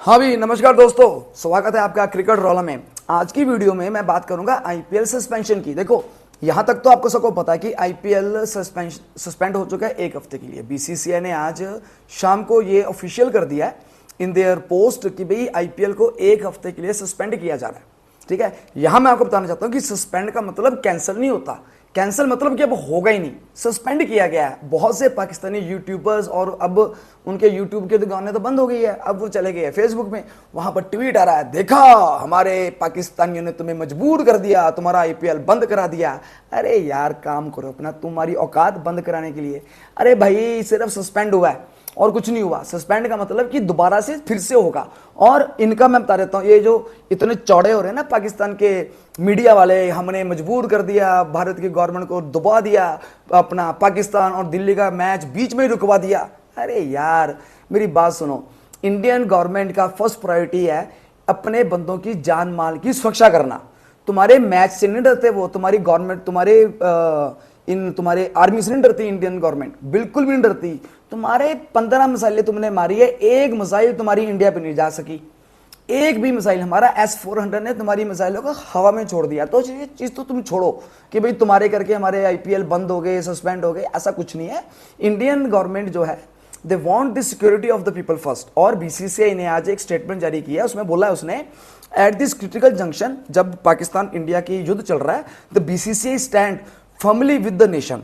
हाँ भी नमस्कार दोस्तों, स्वागत है आपका क्रिकेट रॉला में। आज की वीडियो में मैं बात करूंगा आईपीएल सस्पेंशन की। देखो यहां तक तो आपको सबको पता है कि आईपीएल सस्पेंड हो चुका है एक हफ्ते के लिए। बीसीसीआई ने आज शाम को ये ऑफिशियल कर दिया है इन देयर पोस्ट कि भाई आईपीएल को एक हफ्ते के लिए सस्पेंड किया जा रहा है। ठीक है, यहां मैं आपको बताना चाहता हूं कि सस्पेंड का मतलब कैंसिल नहीं होता। कैंसिल मतलब कि अब होगा ही नहीं, सस्पेंड किया गया है। बहुत से पाकिस्तानी यूट्यूबर्स और अब उनके यूट्यूब की दुकानें तो बंद हो गई है, अब वो चले गए फेसबुक में। वहां पर ट्वीट आ रहा है, देखा हमारे पाकिस्तानियों ने तुम्हें मजबूर कर दिया, तुम्हारा आईपीएल बंद करा दिया। अरे यार काम करो अपना, तुम्हारी औकात बंद कराने के लिए। अरे भाई सिर्फ सस्पेंड हुआ है और कुछ नहीं हुआ। सस्पेंड का मतलब कि दोबारा से फिर से होगा। और इनका मैं बता देता हूं, ये जो इतने चौड़े हो रहे हैं ना पाकिस्तान के मीडिया वाले, हमने मजबूर कर दिया, भारत की गवर्नमेंट को दबा दिया, अपना पाकिस्तान और दिल्ली का मैच बीच में ही रुकवा दिया। अरे यार मेरी बात सुनो, इंडियन गवर्नमेंट का फर्स्ट प्रायोरिटी है अपने बंदों की जान माल की सुरक्षा करना। तुम्हारे मैच से नहीं डरते वो, तुम्हारी गवर्नमेंट तुम्हारे आर्मी से नहीं डरती इंडियन गवर्नमेंट, बिल्कुल भी नहीं डरती। तुम्हारे 15 मिसाइलें तुमने मारी है, एक मिसाइल तुम्हारी इंडिया पे नहीं जा सकी, एक भी मिसाइल। हमारा S-400 ने तुम्हारी मिसाइलों को हवा में छोड़ दिया। तो ये चीज तो तुम छोड़ो कि भाई तुम्हारे करके हमारे आईपीएल बंद हो गए, सस्पेंड हो गए, ऐसा कुछ नहीं है। इंडियन गवर्नमेंट जो है they want the security of the people first. और बीसीसीआई ने आज एक स्टेटमेंट जारी किया, उसमें बोला है उसने, एट दिस क्रिटिकल जंक्शन, जब पाकिस्तान इंडिया की युद्ध चल रहा है, the BCCI stand firmly with the nation.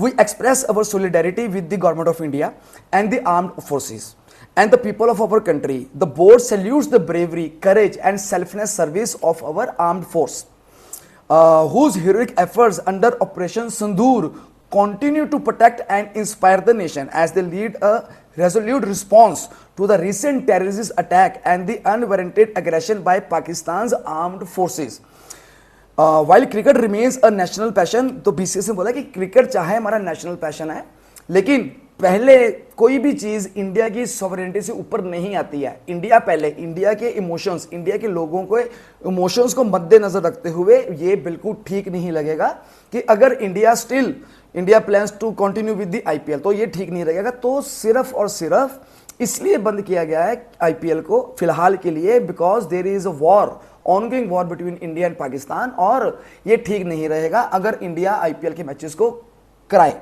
We express our solidarity with the government of India and the armed forces and the people of our country. The board salutes the bravery, courage and selfless service of our armed force, whose heroic efforts under Operation Sindoor continue to protect and inspire the nation as they lead a resolute response to the recent terrorist attack and the unwarranted aggression by Pakistan's armed forces. While cricket remains a national passion, तो BCCI ने बोला कि cricket चाहे हमारा national passion है, लेकिन पहले कोई भी चीज इंडिया की सॉवरेनिटी से ऊपर नहीं आती है। इंडिया पहले, इंडिया के इमोशंस, इंडिया के लोगों को इमोशंस को मद्देनजर रखते हुए ये बिल्कुल ठीक नहीं लगेगा कि अगर India plans to continue with the IPL, तो ये ठीक नहीं लगेगा। तो सिर्फ और सिर्फ इसलिए बंद किया गया है आईपीएल को फिलहाल के लिए, because there is a war, ongoing war between India and Pakistan, और ये ठीक नहीं रहेगा अगर इंडिया आईपीएल के मैचेस को कराए।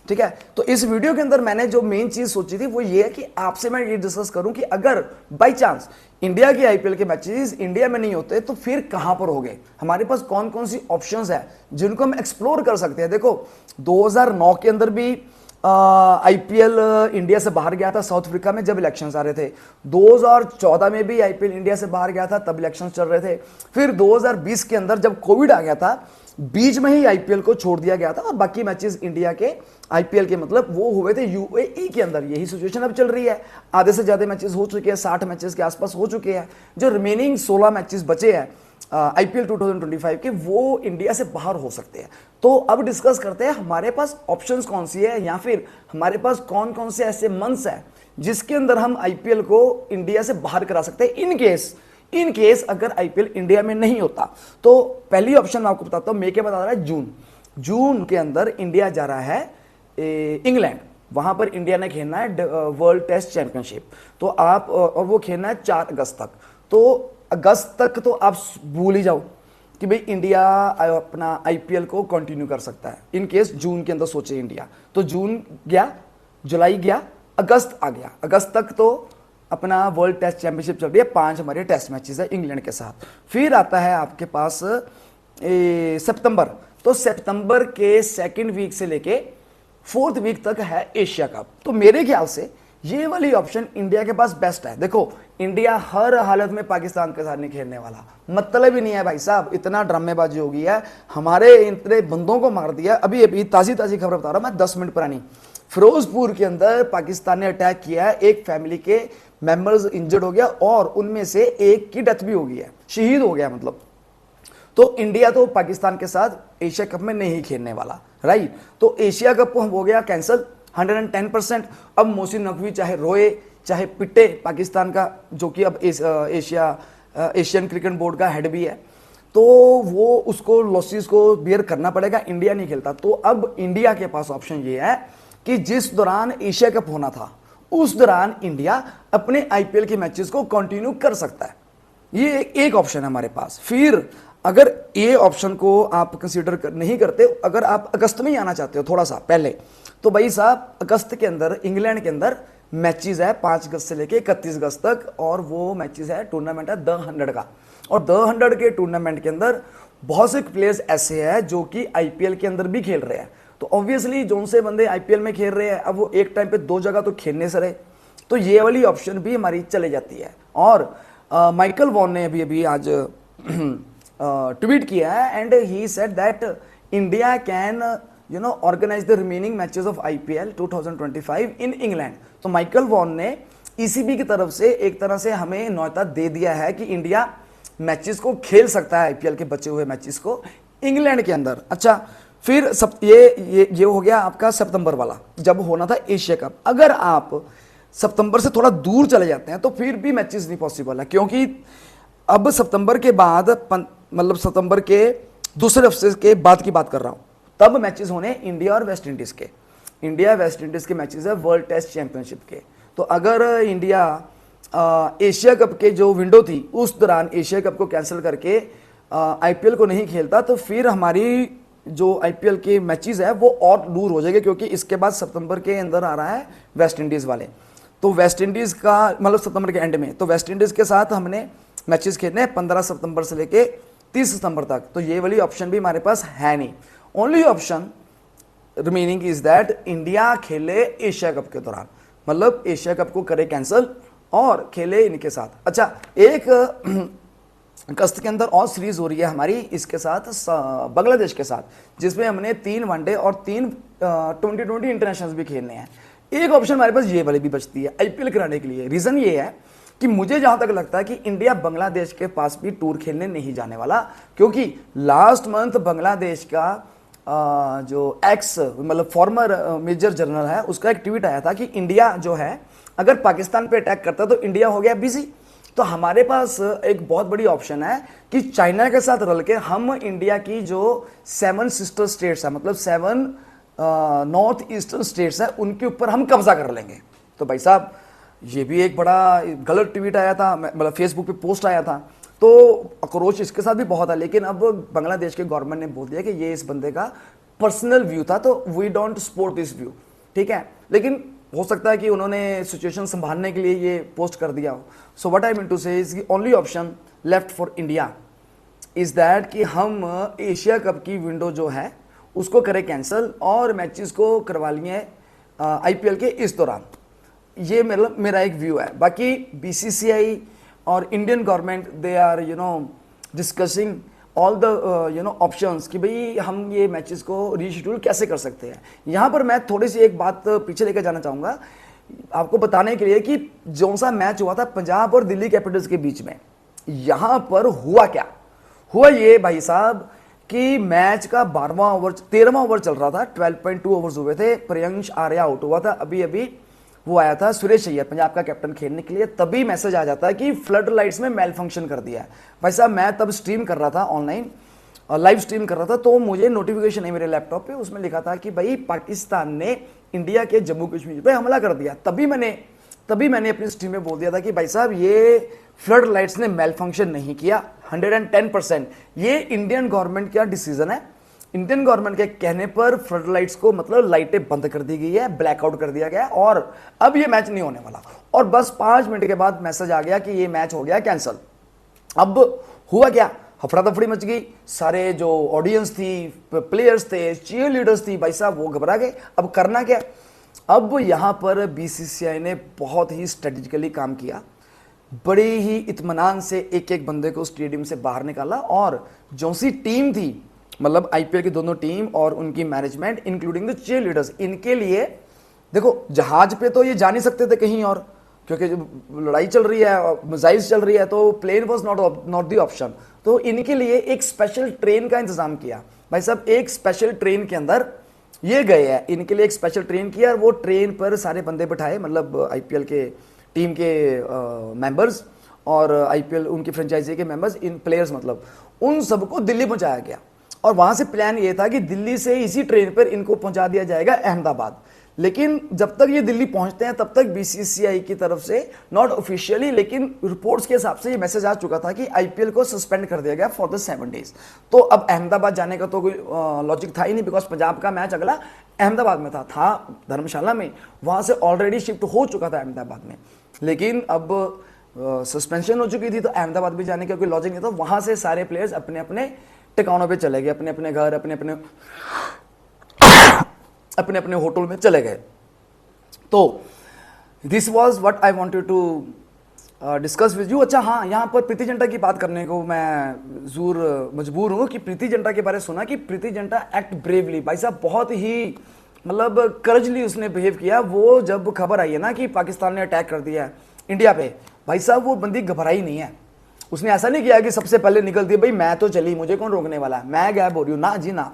ठीक है, तो इस वीडियो के अंदर मैंने जो मेन चीज सोची थी वो ये है कि आपसे मैं ये डिस्कस करूं कि अगर बाय चांस इंडिया के आईपीएल के मैचेस इंडिया में नहीं होते तो फिर कहां पर होंगे, हमारे पास कौन कौन सी ऑप्शंस है जिनको हम एक्सप्लोर कर सकते हैं। देखो 2009 के अंदर भी आईपीएल इंडिया से बाहर गया था साउथ अफ्रीका में जब इलेक्शंस आ रहे थे। 2014 में भी आईपीएल इंडिया से बाहर गया था, तब इलेक्शंस चल रहे थे। फिर 2020 के अंदर जब कोविड आ गया था, बीच में ही आईपीएल को छोड़ दिया गया था और बाकी मैचेस इंडिया के आईपीएल के मतलब वो हुए थे यूएई के अंदर। यही सिचुएशन अब चल रही है, आधे से ज्यादा मैचेस हो चुके हैं, 60 मैचेस के आसपास हो चुके हैं। जो रिमेनिंग 16 मैचेस बचे हैं आईपीएल 2025 के, वो इंडिया से बाहर हो सकते हैं। तो अब डिस्कस करते हैं हमारे पास ऑप्शंस कौन सी है, या फिर हमारे पास कौन कौन से ऐसे मंथ्स है जिसके अंदर हम आईपीएल को इंडिया से बाहर करा सकते हैं इन केस अगर आईपीएल इंडिया में नहीं होता। तो पहली ऑप्शन मैं आपको बताता हूं, मैं क्या बता रहा है, जून के अंदर इंडिया जा रहा है इंग्लैंड। वहां पर इंडिया ने खेलना है वर्ल्ड टेस्ट चैंपियनशिप, तो आप, और वो खेलना है 4 अगस्त तक। तो अगस्त तक तो आप भूल ही जाओ कि भाई इंडिया अपना आईपीएल को कंटिन्यू कर सकता है। इन केस जून के अंदर सोचे इंडिया, तो जून गया, जुलाई गया, अगस्त आ गया। अगस्त तक तो अपना वर्ल्ड टेस्ट चैंपियनशिप चल रही है, 5 हमारे टेस्ट मैचेस है इंग्लैंड के साथ। फिर आता है आपके पास सितंबर, तो सितंबर के 2nd वीक से लेके 4th वीक तक है एशिया कप। तो मेरे ख्याल से ये वाली ऑप्शन इंडिया के पास बेस्ट है। देखो इंडिया हर हालत में पाकिस्तान के साथ नहीं खेलने वाला, मतलब ही नहीं है भाई साहब, इतना ड्रामेबाजी हो गई है, हमारे इतने बंदों को मार दिया। अभी ताजी खबर बता रहा हूं मैं, 10 मिनट पुरानी, फिरोजपुर के अंदर पाकिस्तान ने अटैक किया है, एक फैमिली के मेंबर्स इंजर्ड हो गया और उनमें से एक की डेथ भी हो गई है, शहीद हो गया मतलब। तो इंडिया तो पाकिस्तान के साथ एशिया कप में नहीं खेलने वाला, राइट। तो एशिया कप हो गया कैंसिल 110%। अब मोहसिन नकवी चाहे रोए चाहे पिटे, पाकिस्तान का जो कि अब एशियन क्रिकेट बोर्ड का हेड भी है, तो वो उसको लॉसेस को बियर करना पड़ेगा, इंडिया नहीं खेलता। तो अब इंडिया के पास ऑप्शन ये है कि जिस दौरान एशिया कप होना था उस दौरान इंडिया अपने आईपीएल के मैचेस को कंटिन्यू कर सकता है। ये एक ऑप्शन है हमारे पास। फिर अगर ये ऑप्शन को आप कंसीडर नहीं करते, अगर आप अगस्त में ही आना चाहते हो थोड़ा सा पहले, तो भाई साहब अगस्त के अंदर इंग्लैंड के अंदर मैचेस है 5 अगस्त से लेके 31 अगस्त तक, और वो मैचेस है, टूर्नामेंट है द 100 का। और द 100 के टूर्नामेंट के अंदर बहुत से प्लेयर्स ऐसे हैं जो कि आईपीएल के अंदर भी खेल रहे हैं। तो ऑब्वियसली जो से बंदे आईपीएल में खेल रहे हैं, अब वो एक टाइम पे 2 जगह तो खेलने से रहे, तो ये वाली ऑप्शन भी हमारी चले जाती है। और माइकल वॉन ने अभी आज ट्वीट किया है, and he said that India can organise the remaining matches of IPL 2025 in England. तो माइकल वॉन ने ईसीबी की तरफ से एक तरह से हमें न्योता दे दिया है कि इंडिया मैचेस को खेल सकता है, आईपीएल के बचे हुए मैचेस को इंग्लैंड के अंदर। अच्छा, फिर ये हो गया आपका सितंबर वाला, जब होना था एशिया कप। अगर आप सितंबर से थोड़ा दूर चले जाते हैं तो फिर भी मैचेस नहीं पॉसिबल है, क्योंकि अब सितंबर के बाद, मतलब सितंबर के दूसरे हफ्ते के बाद की बात कर रहा हूं, तब मैचेस होने इंडिया और वेस्ट इंडीज के। इंडिया वेस्ट इंडीज के मैचेस है वर्ल्ड टेस्ट चैंपियनशिप के। तो अगर इंडिया एशिया कप के जो विंडो थी उस दौरान एशिया कप को कैंसिल करके आईपीएल को नहीं खेलता, तो फिर हमारी जो आईपीएल के मैचेस है वो और दूर हो जाएंगे, क्योंकि इसके बाद सितंबर के अंदर आ रहा है वेस्ट इंडीज वाले। तो वेस्ट इंडीज का मतलब सितंबर के एंड में, तो वेस्ट इंडीज के साथ हमने मैचेस खेलने हैं 15 सितंबर से लेके 30 सितंबर तक। तो ये वाली ऑप्शन भी हमारे पास है नहीं। Only option remaining is that India खेले एशिया कप के दौरान, मतलब एशिया कप को करे कैंसिल और खेले इनके साथ। अच्छा, एक अगस्त के अंदर और सीरीज हो रही है हमारी इसके साथ, बांग्लादेश के साथ, जिसमें हमने 3 वनडे और 3 2020 इंटरनेशनल भी खेलने हैं। एक ऑप्शन हमारे पास ये वाली भी बचती है आईपीएल कराने के लिए। रीजन ये है कि मुझे जहां तक लगता है कि इंडिया बांग्लादेश के पास भी टूर खेलने नहीं जाने वाला, क्योंकि लास्ट मंथ बांग्लादेश का जो एक्स मतलब फॉर्मर मेजर जनरल है, उसका एक ट्वीट आया था कि इंडिया जो है अगर पाकिस्तान पे अटैक करता तो इंडिया हो गया बिजी। तो हमारे पास एक बहुत बड़ी ऑप्शन है कि चाइना के साथ रल के हम इंडिया की जो 7 सिस्टर स्टेट्स है, मतलब 7 नॉर्थ ईस्टर्न स्टेट्स है, उनके ऊपर हम कब्जा कर लेंगे। तो भाई साहब ये भी एक बड़ा गलत ट्वीट आया था, मतलब फेसबुक पे पोस्ट आया था, तो अक्रोच इसके साथ भी बहुत है। लेकिन अब बांग्लादेश के गवर्नमेंट ने बोल दिया कि ये इस बंदे का पर्सनल व्यू था, तो we don't support this view, ठीक है। लेकिन हो सकता है कि उन्होंने सिचुएशन संभालने के लिए ये पोस्ट कर दिया हो। So what I mean to say is only option left for India is that कि हम एशिया कप की विंडो जो है उसको करें कैंसिल और मैचेस को करवा लिए आईपीएल के इस दौरान। ये मेरा एक व्यू है। बाकी बीसीसीआई और Indian government they are discussing all the options कि भाई हम ये मैचेस को रीशेड्यूल कैसे कर सकते हैं। यहाँ पर मैं थोड़ी सी एक बात पीछे लेकर जाना चाहूँगा आपको बताने के लिए कि जो सा मैच हुआ था पंजाब और दिल्ली कैपिटल्स के बीच में, यहाँ पर हुआ क्या हुआ ये भाई साहब कि मैच का 13वां ओवर चल रहा था, 12.2 ओवर्स हुए थे, प्रियंश आर्या आउट हुआ था, अभी वो आया था सुरेश अय्यर पंजाब का कैप्टन खेलने के लिए, तभी मैसेज आ जाता है कि फ्लड लाइट्स में मेल फंक्शन कर दिया है। भाई साहब मैं तब स्ट्रीम कर रहा था ऑनलाइन, लाइव स्ट्रीम कर रहा था, तो मुझे नोटिफिकेशन है मेरे लैपटॉप पे, उसमें लिखा था कि भाई पाकिस्तान ने इंडिया के जम्मू कश्मीर पे हमला कर दिया। तभी मैंने अपनी स्ट्रीम में बोल दिया था कि भाई साहब ये फ्लड लाइट्स ने मेल फंक्शन नहीं किया 110%, ये इंडियन गवर्नमेंट का डिसीजन है। इंडियन गवर्नमेंट के कहने पर फ्लड लाइट्स को मतलब लाइटें बंद कर दी गई है, ब्लैकआउट कर दिया गया और अब ये मैच नहीं होने वाला। और बस 5 मिनट के बाद मैसेज आ गया कि ये मैच हो गया कैंसिल। अब हुआ क्या, हफड़ा दफड़ी मच गई, सारे जो ऑडियंस थी, प्लेयर्स थे, चीयर लीडर्स थी, भाई साहब वो घबरा गए। अब करना क्या, अब यहां पर बीसीसीआई ने बहुत ही स्ट्रेटेजिकली काम किया, बड़े ही इत्मीनान से एक एक बंदे को स्टेडियम से बाहर निकाला और जो सी टीम थी, मतलब आईपीएल की दोनों टीम और उनकी management including the cheerleaders, इनके लिए देखो जहाज पे तो ये जा नहीं सकते थे कहीं और, क्योंकि लड़ाई चल रही है, मिसाइल्स चल रही है, तो plane was not the option. तो इनके लिए एक स्पेशल ट्रेन का इंतजाम किया। भाई साहब एक स्पेशल ट्रेन के अंदर ये गए हैं, इनके लिए एक स्पेशल ट्रेन किया और वो ट्रेन पर सारे बंदे बिठाए, मतलब आईपीएल के टीम के मेंबर्स और आईपीएल उनकी फ्रेंचाइजी के मेंबर्स, इन प्लेयर्स, मतलब उन सबको दिल्ली पहुंचाया गया। और वहां से प्लान ये था कि दिल्ली से इसी ट्रेन पर इनको पहुंचा दिया जाएगा अहमदाबाद। लेकिन जब तक ये दिल्ली पहुंचते हैं तब तक बीसीसीआई की तरफ से नॉट ऑफिशियली लेकिन रिपोर्ट्स के हिसाब से ये मैसेज आ चुका था कि आईपीएल को सस्पेंड कर दिया गया फॉर द 7 डेज। तो अब अहमदाबाद जाने का तो कोई लॉजिक था ही नहीं, बिकॉज पंजाब का मैच अगला अहमदाबाद में था धर्मशाला में, वहां से ऑलरेडी शिफ्ट हो चुका था अहमदाबाद में। लेकिन अब सस्पेंशन हो चुकी थी तो अहमदाबाद भी जाने का कोई लॉजिक नहीं था। वहां से सारे प्लेयर्स अपने अपने ठिकानों पे चले गए, अपने अपने घर, अपने अपने होटल में चले गए। तो this was what I wanted to discuss with you. अच्छा हाँ, यहाँ पर प्रीति जिंटा की बात करने को मैं जरूर मजबूर हूँ कि प्रीति जिंटा के बारे में सुना कि प्रीति जिंटा एक्ट ब्रेवली। भाई साहब बहुत ही मतलब करजली उसने बिहेव किया। वो जब खबर आई है ना कि पाकिस्तान ने अटैक कर दिया है इंडिया पे, भाई साहब वो बंदी घबराई नहीं है। उसने ऐसा नहीं किया कि सबसे पहले निकल दी भाई मैं तो चली, मुझे कौन रोकने वाला है, मैं गायब हो रही हूँ, ना जी ना।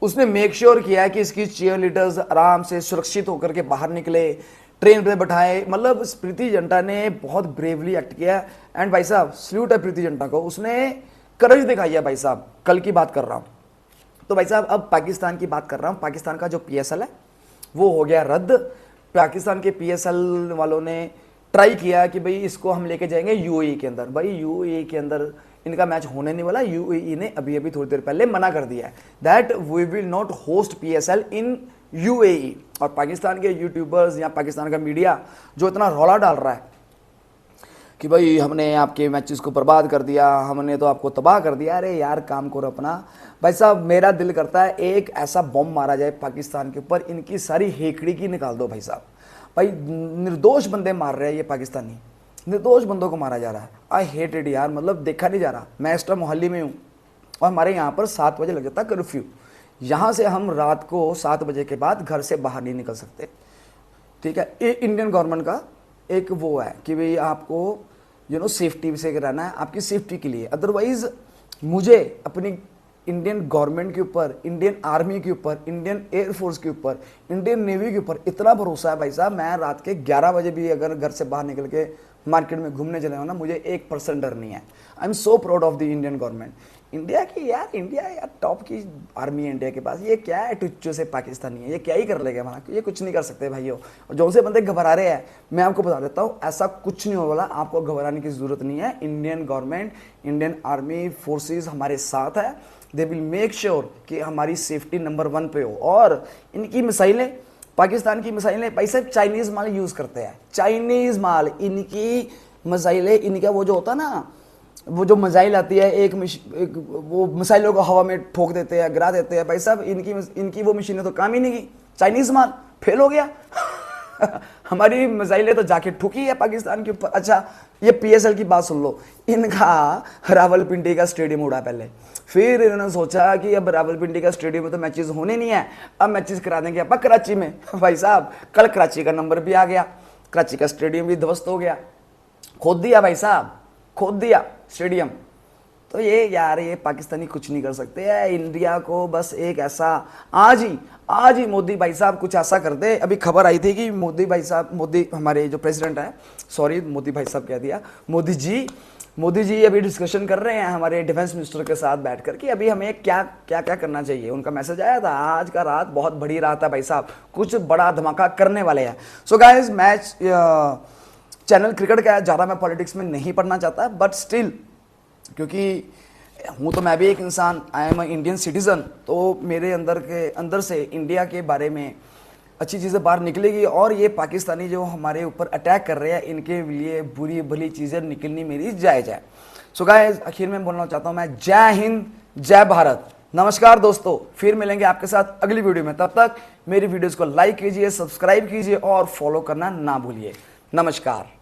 उसने मेक श्योर किया कि इसकी चीयर लीडर्स आराम से सुरक्षित होकर के बाहर निकले, ट्रेन पे बैठाए। मतलब प्रीति जिंटा ने बहुत ब्रेवली एक्ट किया एंड भाई साहब सल्यूट है प्रीति जिंटा को, उसने करेज दिखाई है भाई साहब। कल की बात कर रहा हूँ। तो भाई साहब अब पाकिस्तान की बात कर रहा हूँ। पाकिस्तान का जो पीएसएल है वो हो गया रद्द। पाकिस्तान के पीएसएल वालों ने ट्राई किया कि भाई इसको हम लेके जाएंगे यूएई के अंदर। भाई यूएई के अंदर इनका मैच होने नहीं वाला। यूएई ने अभी अभी थोड़ी देर पहले मना कर दिया है that we will not host PSL in UAE. और पाकिस्तान के यूट्यूबर्स या पाकिस्तान का मीडिया जो इतना रौला डाल रहा है कि भाई हमने आपके मैचेस को बर्बाद कर दिया, हमने तो आपको तबाह कर दिया, अरे यार काम करो अपना। भाई साहब मेरा दिल करता है एक ऐसा बम मारा जाए पाकिस्तान के ऊपर, इनकी सारी हेकड़ी की निकाल दो भाई साहब। भाई निर्दोष बंदे मार रहे हैं ये पाकिस्तानी, निर्दोष बंदों को मारा जा रहा है। आई हेट इट यार, मतलब देखा नहीं जा रहा। मैं इस टाइम मोहाली में हूँ और हमारे यहाँ पर 7 बजे लग जाता है कर्फ्यू। यहाँ से हम रात को 7 बजे के बाद घर से बाहर नहीं निकल सकते। ठीक है, ये इंडियन गवर्नमेंट का एक वो है कि भाई आपको सेफ्टी से रहना है, आपकी सेफ्टी के लिए। अदरवाइज मुझे अपनी इंडियन गवर्नमेंट के ऊपर, इंडियन आर्मी के ऊपर, इंडियन एयरफोर्स के ऊपर, इंडियन नेवी के ऊपर इतना भरोसा है भाई साहब। मैं रात के 11 बजे भी अगर घर से बाहर निकल के मार्केट में घूमने चले हो ना, मुझे 1% डर नहीं है। I am so proud of the Indian government. India की यार, इंडिया यार टॉप की आर्मी है इंडिया के पास। ये क्या है टुच्चो से पाकिस्तानी है, ये क्या ही कर लेगा वहाँ, ये कुछ नहीं कर सकते भाइयों। और जो से बंदे घबरा रहे हैं मैं आपको बता देता हूँ ऐसा कुछ नहीं होने वाला, आपको घबराने की जरूरत नहीं है। Indian government, Indian army forces हमारे साथ है। दे विल मेक श्योर कि हमारी सेफ्टी नंबर 1 पे हो। और इनकी मिसाइलें, पाकिस्तान की मिसाइलें भाई साहब चाइनीज माल यूज करते हैं, चाइनीज माल। इनकी मिसाइलें, इनका वो जो होता है ना, वो जो मिसाइल आती है एक वो मिसाइलों को हवा में ठोक देते हैं, गिरा देते हैं। भाई साहब इनकी वो मशीनें तो काम ही नहीं की, चाइनीज माल फेल हो गया। हमारी मिसाइलें तो जाके ठुकी है पाकिस्तान के ऊपर। अच्छा ये पीएसएल की बात सुन लो, इनका रावलपिंडी का स्टेडियम उड़ा पहले, फिर इन्होंने सोचा कि अब रावलपिंडी का स्टेडियम में तो मैचेस होने नहीं है, अब मैचेस करा देंगे अपन कराची में। भाई साहब कल कराची का नंबर भी आ गया, कराची का स्टेडियम भी ध्वस्त हो गया, खोद दिया भाई साहब, खोद दिया स्टेडियम। तो ये यार ये पाकिस्तानी कुछ नहीं कर सकते हैं। इंडिया को बस एक ऐसा आज ही मोदी भाई साहब कुछ ऐसा कर दे। अभी खबर आई थी कि मोदी भाई साहब, मोदी हमारे जो प्रेसिडेंट है, सॉरी मोदी भाई साहब कह दिया, मोदी जी अभी डिस्कशन कर रहे हैं हमारे डिफेंस मिनिस्टर के साथ बैठकर कि अभी हमें क्या क्या क्या करना चाहिए। उनका मैसेज आया था आज का, रात बहुत बड़ी रात है भाई साहब, कुछ बड़ा धमाका करने वाले हैं। So guys match channel cricket का है, ज़्यादा मैं पॉलिटिक्स में नहीं पढ़ना चाहता, बट स्टिल क्योंकि हूँ तो मैं भी एक इंसान, आई एम इंडियन सिटीज़न, तो मेरे अंदर से इंडिया के बारे में अच्छी चीज़ें बाहर निकलेगी। और ये पाकिस्तानी जो हमारे ऊपर अटैक कर रहे हैं इनके लिए बुरी भली चीज़ें निकलनी मेरी जायज़ है। सो गाइस आखिर में बोलना चाहता हूँ मैं, जय हिंद जय भारत, नमस्कार दोस्तों। फिर मिलेंगे आपके साथ अगली वीडियो में, तब तक मेरी वीडियोज़ को लाइक कीजिए, सब्सक्राइब कीजिए और फॉलो करना ना भूलिए। नमस्कार।